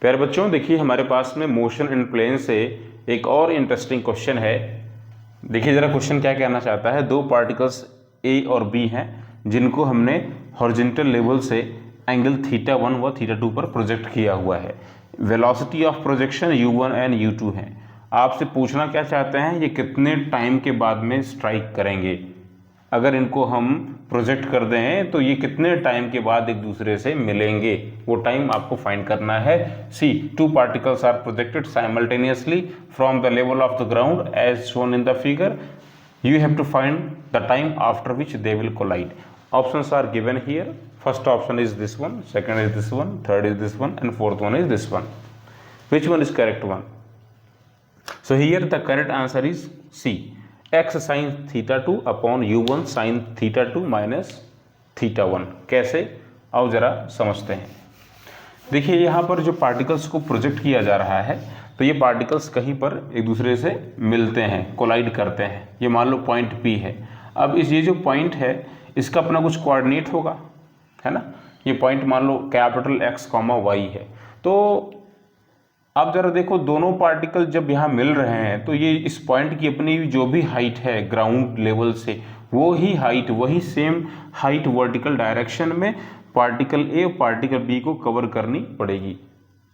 प्यारे बच्चों, देखिए हमारे पास में मोशन इन प्लेन से एक और इंटरेस्टिंग क्वेश्चन है। देखिए जरा क्वेश्चन क्या कहना चाहता है। दो पार्टिकल्स ए और बी हैं जिनको हमने हॉरिजॉन्टल लेवल से एंगल θ1 व θ2 पर प्रोजेक्ट किया हुआ है। Velocity of projection u1 and u2 है। आपसे पूछना क्या चाहते हैं, ये कितने टाइम के बाद में स्ट्राइक करेंगे। अगर इनको हम प्रोजेक्ट कर दें तो ये कितने टाइम के बाद एक दूसरे से मिलेंगे, वो टाइम आपको फाइंड करना है। See two particles are projected simultaneously from the level of the ground as shown in the figure. You have to find the time after which they will collide. Options are given here. First option is this one, second is this one, third is this one, and fourth one is this one. Which one is correct one? So here the correct answer is C. X sin θ2 upon u1 sin θ2 minus θ1. कैसे, आओ जरा समझते हैं। देखिए यहाँ पर जो particles को प्रोजेक्ट किया जा रहा है, तो ये पार्टिकल्स कहीं पर एक दूसरे से मिलते हैं, कोलाइड करते हैं। ये मान लो पॉइंट P है। अब ये जो पॉइंट है इसका अपना कुछ कोऑर्डिनेट होगा, है ना। ये पॉइंट मान लो कैपिटल X, Y है। तो अब जरा देखो, दोनों पार्टिकल जब यहाँ मिल रहे हैं तो ये इस पॉइंट की अपनी जो भी हाइट है ग्राउंड लेवल से, वो ही हाइट, वही सेम हाइट वर्टिकल डायरेक्शन में पार्टिकल ए और पार्टिकल बी को कवर करनी पड़ेगी।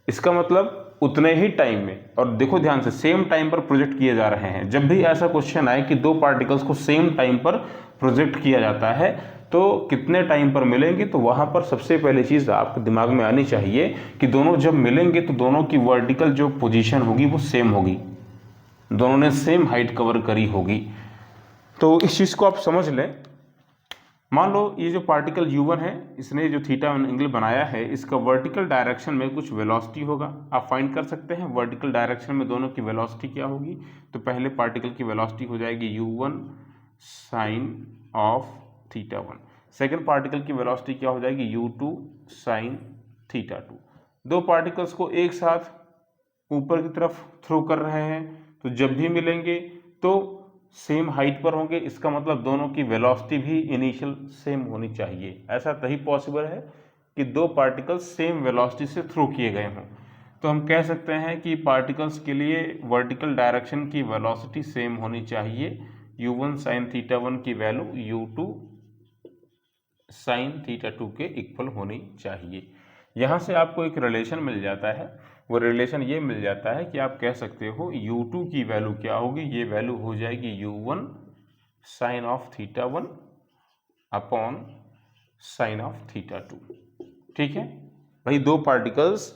इसका मतलब उतने ही टाइम में, और देखो ध्यान से, सेम टाइम पर प्रोजेक्ट किए जा रहे हैं। जब भी ऐसा क्वेश्चन आए कि दो पार्टिकल्स को सेम टाइम पर प्रोजेक्ट किया जाता है तो कितने टाइम पर मिलेंगे, तो वहां पर सबसे पहली चीज आपके दिमाग में आनी चाहिए कि दोनों जब मिलेंगे तो दोनों की वर्टिकल जो पोजीशन होगी वो सेम होगी, दोनों ने सेम हाइट कवर करी होगी। तो इस चीज को आप समझ लें। मान लो ये जो पार्टिकल u1 है, इसने जो θ1 एंगल बनाया है, इसका वर्टिकल डायरेक्शन में कुछ वेलोसिटी होगा। आप फाइंड कर सकते हैं वर्टिकल डायरेक्शन में दोनों की वेलोसिटी क्या होगी। तो पहले पार्टिकल की वेलोसिटी हो जाएगी u1 sine of θ1, second particle की वेलोसिटी क्या हो जाएगी u2 साइन θ2। दो पार्टिकल्स को एक साथ ऊपर की तरफ थ्रो कर रहे हैं, तो जब भी मिलेंगे तो सेम हाइट पर होंगे। इसका मतलब दोनों की वेलोसिटी भी इनिशियल सेम होनी चाहिए। ऐसा तभी पॉसिबल है कि दो पार्टिकल्स सेम वेलोसिटी से थ्रो किए गए हों। तो हम कह सकते हैं कि पार्टिकल्स के लिए वर्टिकल डायरेक्शन की वेलोसिटी सेम होनी चाहिए। u1 साइन θ1 की वैल्यू u2 साइन θ2 के इक्वल होनी चाहिए। यहाँ से आपको एक रिलेशन मिल जाता है। वो रिलेशन ये मिल जाता है कि आप कह सकते हो u2 की वैल्यू क्या होगी, ये वैल्यू हो जाएगी u1 sine of θ1 upon sine of θ2। ठीक है भाई, दो पार्टिकल्स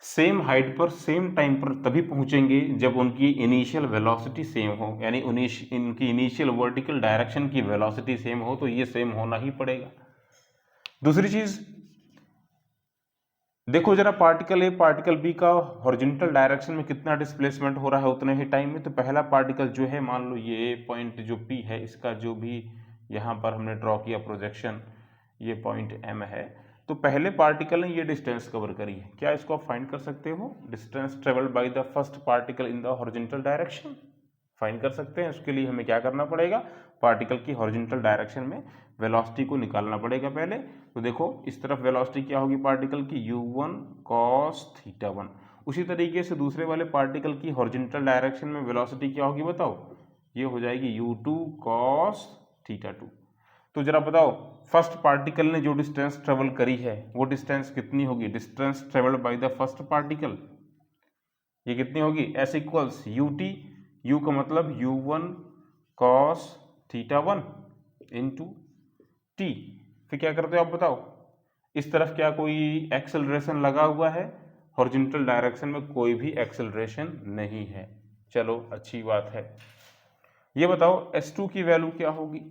सेम हाइट पर सेम टाइम पर तभी पहुंचेंगे जब उनकी इनिशियल वेलोसिटी सेम हो, यानी इनकी इनिशियल वर्टिकल डायरेक्शन की वेलोसिटी सेम हो, तो ये सेम होना ही पड़ेगा। दूसरी चीज देखो जरा, पार्टिकल ए पार्टिकल बी का हॉरिजॉन्टल डायरेक्शन में कितना डिस्प्लेसमेंट हो रहा है उतने ही टाइम में। तो पहला पार्टिकल जो है, मान लो ये पॉइंट जो P है, इसका जो भी यहाँ पर हमने ड्रॉ किया प्रोजेक्शन, ये पॉइंट M है। तो पहले पार्टिकल ने ये डिस्टेंस कवर करी है। क्या इसको आप फाइंड कर सकते हो? Distance travelled by the first particle in the horizontal direction find कर सकते हैं। उसके लिए हमें क्या करना पड़ेगा, पार्टिकल की हॉरिजॉन्टल डायरेक्शन में वेलोसिटी को निकालना पड़ेगा पहले। तो देखो इस तरफ वेलोसिटी क्या होगी पार्टिकल की, u1 cos θ1। उसी तरीके से दूसरे वाले पार्टिकल की हॉरिजॉन्टल डायरेक्शन में वेलोसिटी क्या होगी बताओ, ये हो जाएगी u2 cos θ2। तो जरा बताओ, फर्स्ट पार्टिकल ने जो डिस्टेंस ट्रेवल करी है वो डिस्टेंस कितनी होगी, distance travelled by the first particle, ये कितनी होगी, s इक्वल्स ut, u का मतलब u1 cos θ1 इंटू t। फिर क्या करते हो आप बताओ, इस तरफ क्या कोई एक्सेलरेशन लगा हुआ है, हॉरिजॉन्टल डायरेक्शन में कोई भी एक्सेलरेशन नहीं है। चलो अच्छी बात है। ये बताओ s2 की वैल्यू क्या होगी।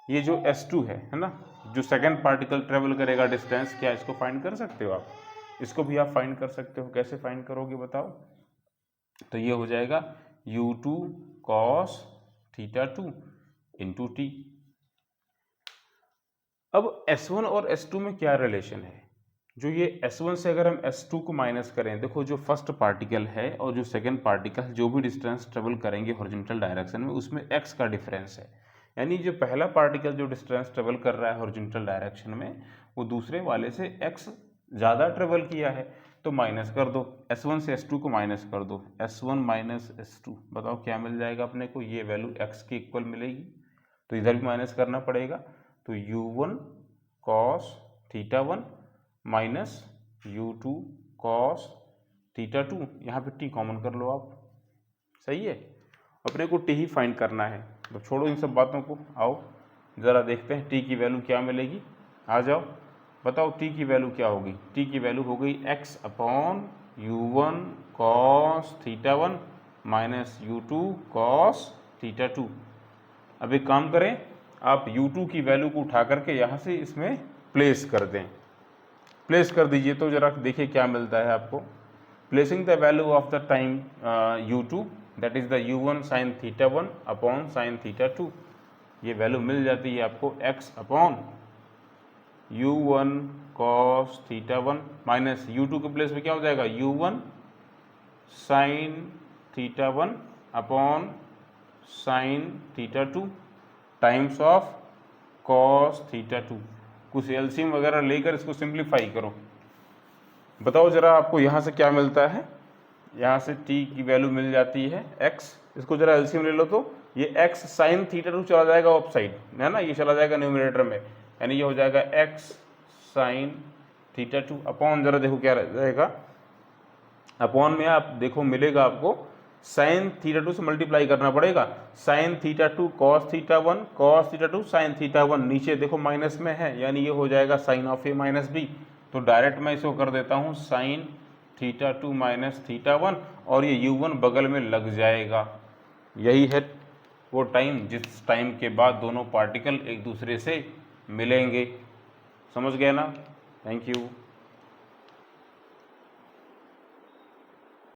ये जो s2 है ना, जो सेकंड पार्टिकल ट्रेवल करेगा डिस्टेंस, क्या इसको फाइंड कर सकते हो आप? इसको भी आप फाइंड कर सकते हो। कैसे फाइंड करोगे बताओ? तो ये हो जाएगा u2 cos θ2 इंटू t। अब S1 और S2 में क्या रिलेशन है? जो ये S1 से अगर हम S2 को माइनस करें, देखो जो फर्स्ट पार्टिकल है और जो सेकंड पार्टिकल जो भी डिस्टेंस ट्रेवल करेंगे हॉरिजॉन्टल डायरेक्शन में, उसमें x का डिफरेंस है। यानी जो पहला पार्टिकल जो डिस्टेंस ट्रेवल कर रहा है हॉरिजॉन्टल डायरेक्शन में, वो दूसरे वाले से x ज़्यादा ट्रेवल किया है तो माइनस कर दो, S1 से S2 को माइनस कर दो, S1 माइनस S2, बताओ क्या मिल जाएगा अपने को, ये वैल्यू x के इक्वल मिलेगी, तो इधर भी माइनस करना पड़ेगा, तो U1 cos θ1 minus U2 cos θ2, यहाँ पे t कॉमन कर लो आप, सही है। अपने को t ही फाइंड करना है, तो छोड़ो इन सब बातों को, आओ ज़रा देखते हैं t की वैल्यू क्या मिलेगी। आ जाओ, बताओ t की वैल्यू क्या होगी। t की वैल्यू हो गई x upon U1 cos θ1 minus U2 cos θ2। अब एक काम करें, आप U2 की वैल्यू को उठा करके यहाँ से इसमें प्लेस कर दें, प्लेस कर दीजिए, तो जरा देखिए क्या मिलता है आपको। Placing the value of the time U2 that is the U1 sin θ1 upon sin θ2, ये वैल्यू मिल जाती है आपको x upon U1 cos θ1 minus U2 के प्लेस में क्या हो जाएगा, U1 sin θ1 upon sin θ2 times of cos θ2। कुछ एलसीएम वगैरह लेकर इसको सिंप्लीफाई करो, बताओ जरा आपको यहाँ से क्या मिलता है। यहाँ से t की वैल्यू मिल जाती है x, इसको जरा एलसीएम ले लो, तो ये x sin θ2 चला जाएगा ऑफ साइड, है ना, ये चला जाएगा न्यूमरेटर में, यानी ये हो जाएगा x sin θ2 अपॉन, जरा देखो क्या रह जाएगा, अपॉन में आप देखो मिलेगा आपको sin θ2 से मल्टीप्लाई करना पड़ेगा, sin θ2 cos θ1 cos θ2 sin θ1, नीचे देखो माइनस में है, यानी ये हो जाएगा sin of a minus b, तो डायरेक्ट मैं इसको कर देता हूँ sin θ2 माइनस θ1, और ये U1 बगल में लग जाएगा। यही है वो टाइम जिस टाइम के बाद दोनों पार्टिकल एक दूसरे से मिलेंगे। समझ गए ना? Thank you.